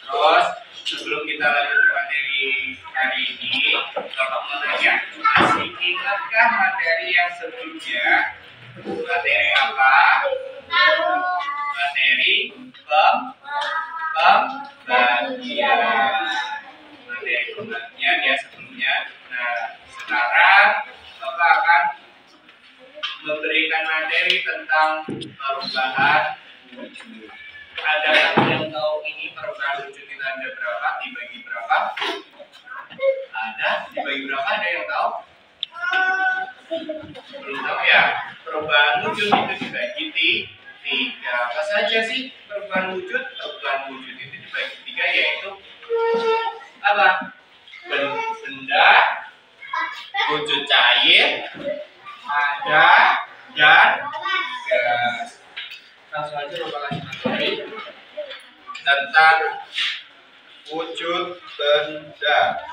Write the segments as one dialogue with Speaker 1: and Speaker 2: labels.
Speaker 1: Terus sebelum kita lanjut ke materi hari ini, Bapak mau tanya, masih ingatkah materi yang sebelumnya? Materi apa? Materi pembagian. Materi pembagian ya sebelumnya. Nah, sekarang Bapak akan memberikan materi tentang perubahan wujud. Ada yang tahu ini perubahan wujud itu ada berapa, dibagi berapa? Ada, dibagi berapa? Ada yang tahu? Belum tahu ya? Perubahan wujud itu dibagi tiga. Apa saja sih perubahan wujud? Perubahan wujud itu dibagi tiga, yaitu apa? Benda, wujud cair, ada, dan gas. Langsung aja Bapak kasih materi tentang wujud benda.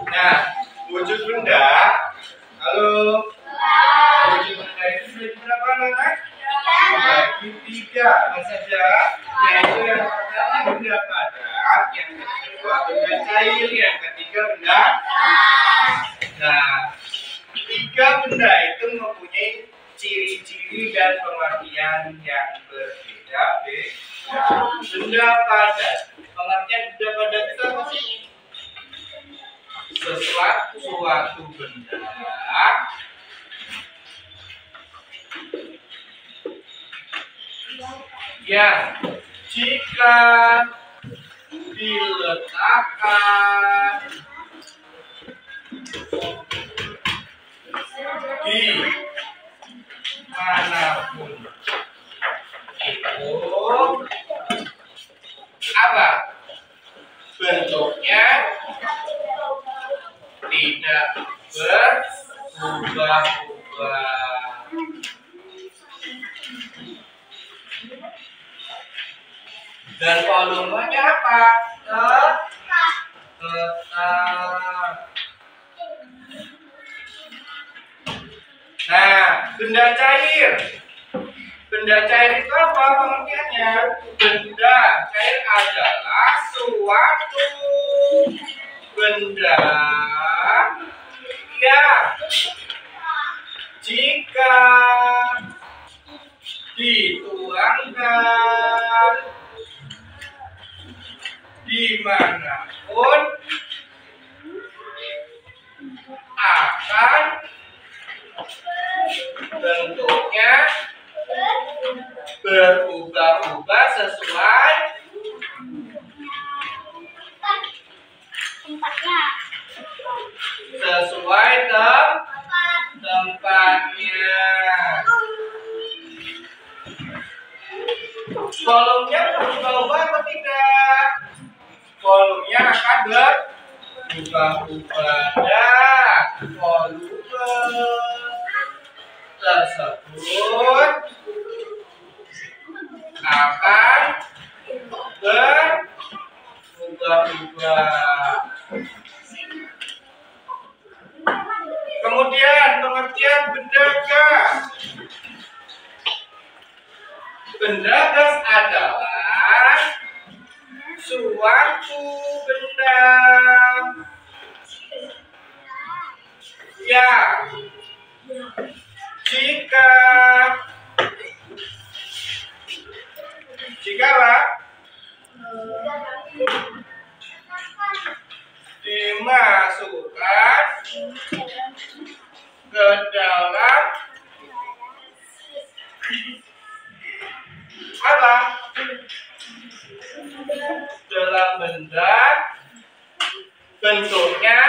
Speaker 1: Nah, wujud benda. Halo. Wujud benda itu sudah berapa anak? Bagi tiga, apa saja? Yaitu yang pertama benda padat, yang kedua benda cair, yang ketiga benda. Nah, tiga benda itu mempunyai ciri-ciri dan pengertian yang berbeda-beda. Benda padat, pengertian benda padat itu apa sih? Suatu benda yang jika diletakkan di manapun itu apa? Bentuknya tidak berubah-ubah. Dan volumenya apa? Tetap. Nah, benda cair. Benda cair itu apa pengertiannya? Benda cair adalah suatu benda yang jika dituangkan dimanapun akan bentuknya berubah-ubah sesuai tempatnya. Volumenya berubah-ubah atau tidak? Volumenya akan berubah-ubah. Dan volume tersebut akan berubah-ubah. Kemudian pengertian benda gas. Benda gas adalah suatu benda yang jika apa? Dimasukkan ke dalam apa? Dalam benda, bentuknya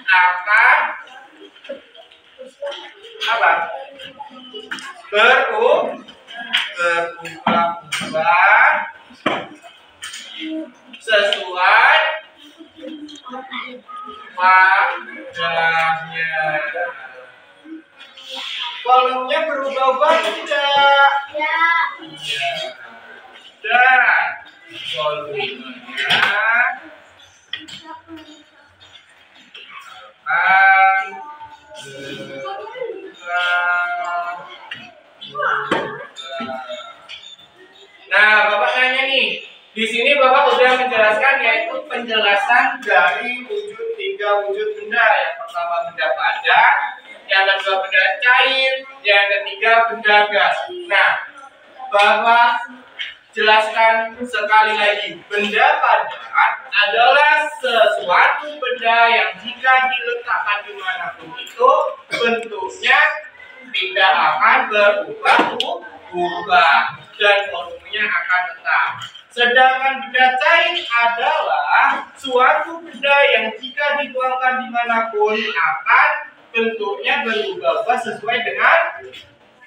Speaker 1: akan apa? Berubah-ubah wadahnya. Volumenya berubah-ubah tidak?
Speaker 2: Ya.
Speaker 1: Iya. Dan volumenya akan Nah, Bapak nanya nih, di sini Bapak sudah menjelaskan yaitu penjelasan dari tiga wujud benda. Yang pertama benda padat, yang kedua benda cair, yang ketiga benda gas. Nah, Bapak jelaskan sekali lagi, benda padat adalah sesuatu benda yang jika diletakkan dimanapun itu bentuknya tidak akan berubah dan volumenya akan tetap. Sedangkan benda cair adalah suatu benda yang jika dituangkan dimanapun akan bentuknya berubah-ubah sesuai dengan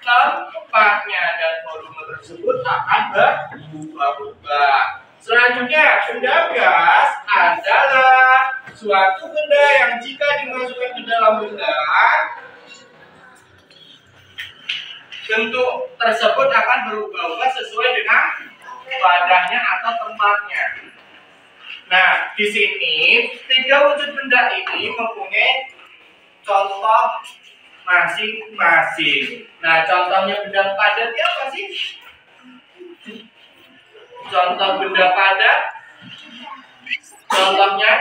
Speaker 1: tempatnya dan volume tersebut akan berubah-ubah. Selanjutnya, benda gas adalah suatu benda yang jika dimasukkan ke dalam benda, bentuk tersebut akan berubah-ubah sesuai dengan wadahnya atau tempatnya. Nah, di sini tiga wujud benda ini mempunyai contoh masing-masing. Nah, contohnya benda padat apa sih? Contoh benda padat, contohnya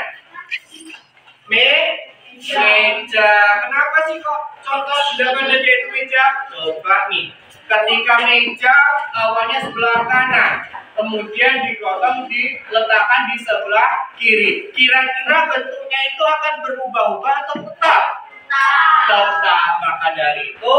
Speaker 1: meja. Kenapa sih kok contoh benda padat yaitu meja? Coba nih, ketika meja awalnya sebelah kanan, kemudian digotong diletakkan di sebelah kiri, kira-kira bentuknya itu akan berubah-ubah atau tetap? Tetap. Maka dari itu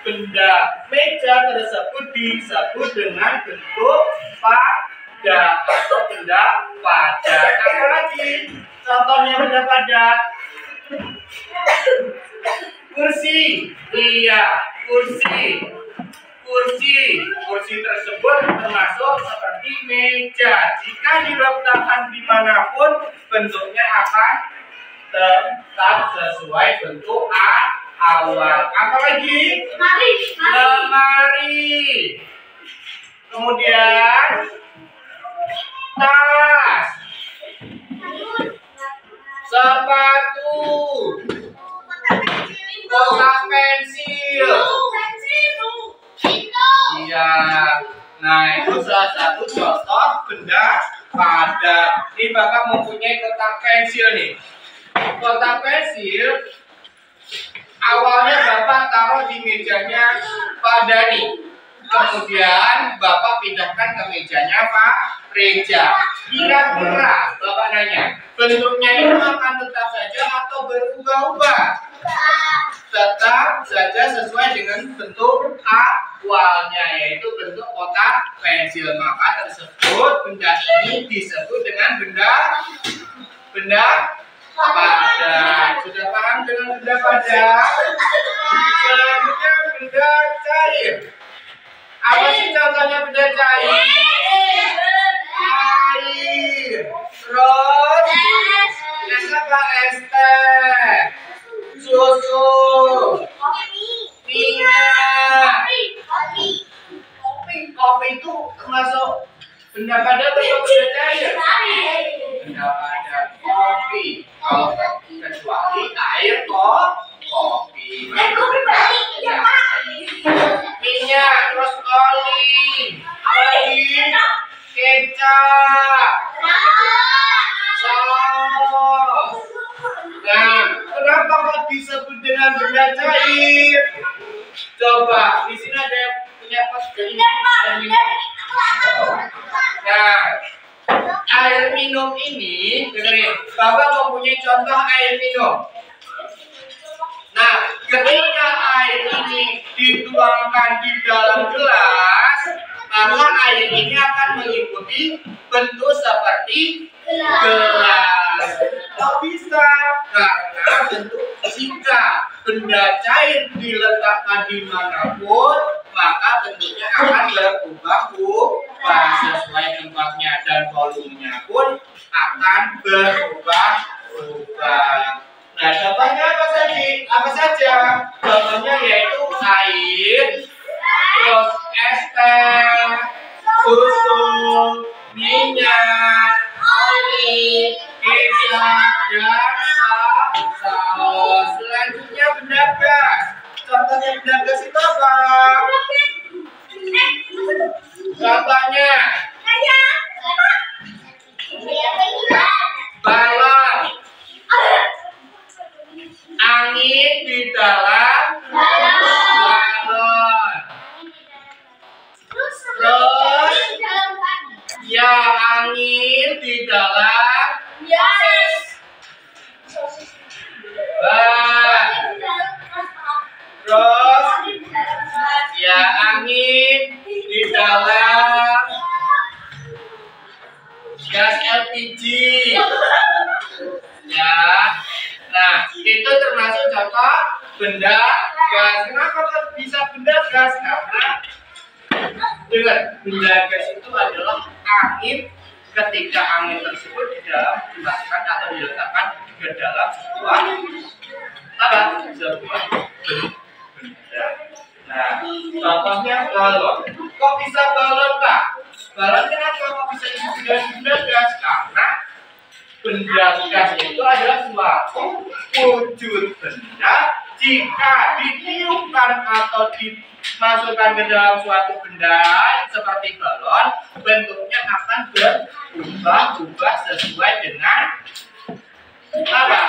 Speaker 1: benda meja tersebut disebut dengan bentuk padat atau benda padat. Apa lagi contohnya benda padat? Kursi. Iya, kursi. Kursi tersebut termasuk seperti meja. Jika diletakkan dimanapun bentuknya akan tetap sesuai bentuk awal. Apa lagi? Lemari. Kemudian tas, sepatu, kotak pensil. Iya. Nah, itu salah satu contoh benda padat. Ini Bapak mempunyai kotak pensil nih. Kotak pensil awalnya Bapak taruh di mejanya Pak Dani. Kemudian Bapak pindahkan ke mejanya Pak Reja. Kira-kira Bapak nanya, bentuknya itu akan tetap saja atau berubah-ubah? Tetap saja sesuai dengan bentuk awalnya, yaitu bentuk kotak pensil. Maka tersebut benda ini disebut dengan benda padat. Sudah paham dengan benda padat? Selanjutnya benda cair. Apa sih contohnya benda cair? Air. Terus es apa? Es teh, susu, minyak. Kopi itu termasuk benda padat atau benda cair? Benda padat. Kopi. Kalau kecuali air kopi. Minyak, terus oli, lagi kecap, saus. Nah, kenapa kok disebut dengan benda cair? Coba, di sini ada yang punya pas ini. Nah, air minum ini, dengerin, Bapak mempunyai contoh air minum. Nah, ketika air ini dituangkan di dalam gelas, maka air ini akan mengikuti bentuk seperti gelas. Kok bisa? Karena bentuk jika benda cair diletakkan dimanapun, maka bentuknya akan berubah-ubah sesuai tempatnya dan volumenya pun akan berubah-ubah. Nah, contohnya apa tadi? Apa saja? Contohnya yaitu air, terus es teh, susu, minyak, oli, kecap, dan saus. Selanjutnya benda gas. Contohnya benda gas itu apa? Contohnya balon, angin di dalam balon, terus ya angin di dalam ban, terus ya angin di dalam gas LPG. Ya, nah itu termasuk contoh benda gas. Kenapa kok bisa benda gas? Karena dengar, benda gas itu adalah angin ketika angin tersebut dimasukkan atau diletakkan ke dalam sebuah apa? Sebuah benda. Nah, contohnya balon. Kok bisa balon, Pak? Balon kenapa kok bisa disebut dengan benda gas? Karena benda gas itu adalah suatu wujud benda jika ditiupkan atau dimasukkan ke dalam suatu benda seperti balon, bentuknya akan berubah-ubah sesuai dengan apa?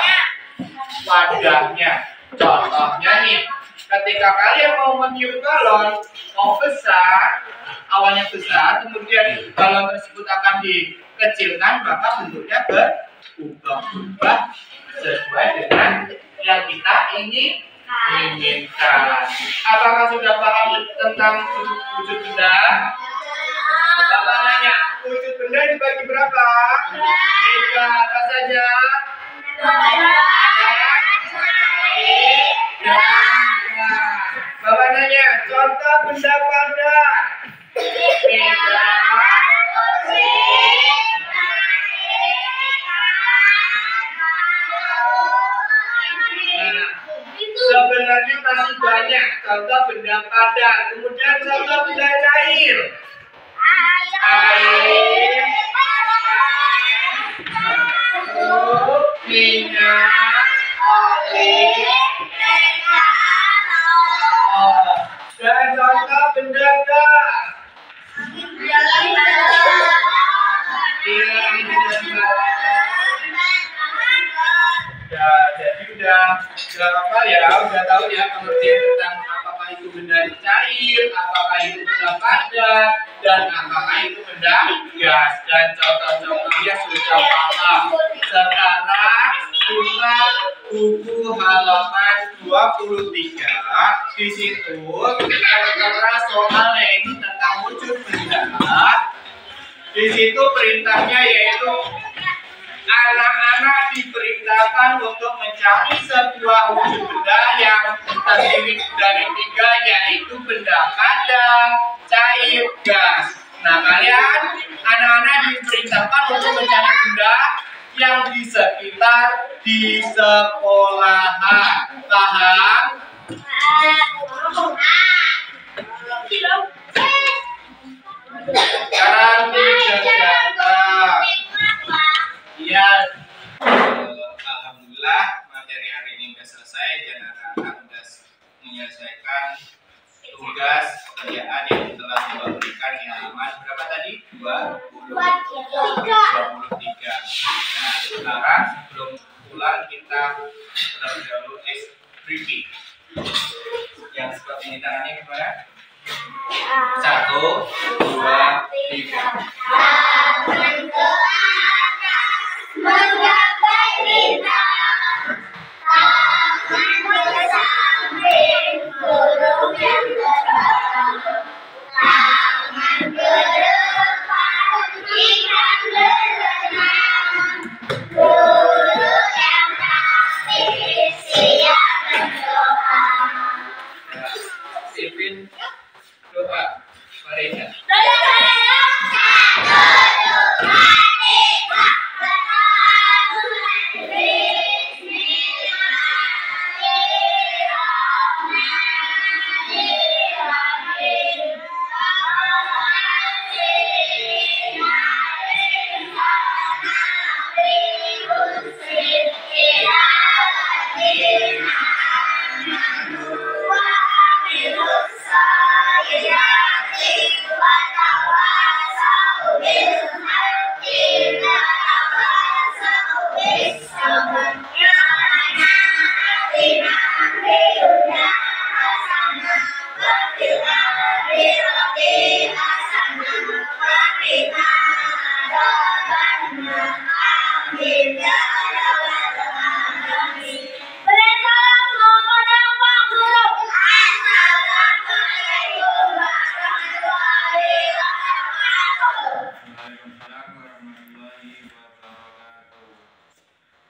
Speaker 1: Wadahnya. Contohnya nih, ketika kalian mau meniup balon, mau besar, awalnya besar, kemudian balon tersebut akan dikecilkan, maka bentuknya berubah-ubah sesuai dengan yang kita inginkan. Apakah sudah paham tentang wujud benda? Bapak nanya, wujud benda dibagi berapa? 3. Apa saja? Bapak nanya, contoh benda padat. Sebenarnya masih banyak contoh benda padat. Kemudian contoh benda cair. Air, minyak, oli, dan contoh benda gas. Jadi udah apa ya? Udah tahu ya pengertian tentang apakah itu benda cair, apakah itu benda padat, dan apakah itu benda gas. Dan contoh-contohnya sudah paham. Sekarang buka buku halaman 23. Di situ tertera soal yaitu tentang wujud benda. Di situ perintahnya yaitu anak-anak diperintahkan untuk mencari sebuah wujud benda yang terdiri dari 3, yaitu benda padat, cair, gas. Nah, kalian anak-anak diperintahkan untuk mencari benda yang di sekitar di sekolahan. Paham? Sekarang dijaga. Ya, alhamdulillah materi hari ini sudah selesai dan anak-anak sudah menyelesaikan tugas pekerjaan yang telah diberikan di halaman berapa tadi? 23. Nah, sekarang sebelum pulang kita terlebih dahulu tes briefing. Yang seperti ini tangannya gimana? 1, 2, 3.
Speaker 2: Menggapai bintang, tangan bersamping, burung yang terbang, tangan ke depan, ikan berenang, guru yang kasih siap berdoa.
Speaker 1: Sipin doa, mari.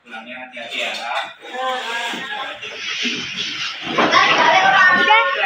Speaker 1: Pulangnya hati-hati ya.
Speaker 2: Udah.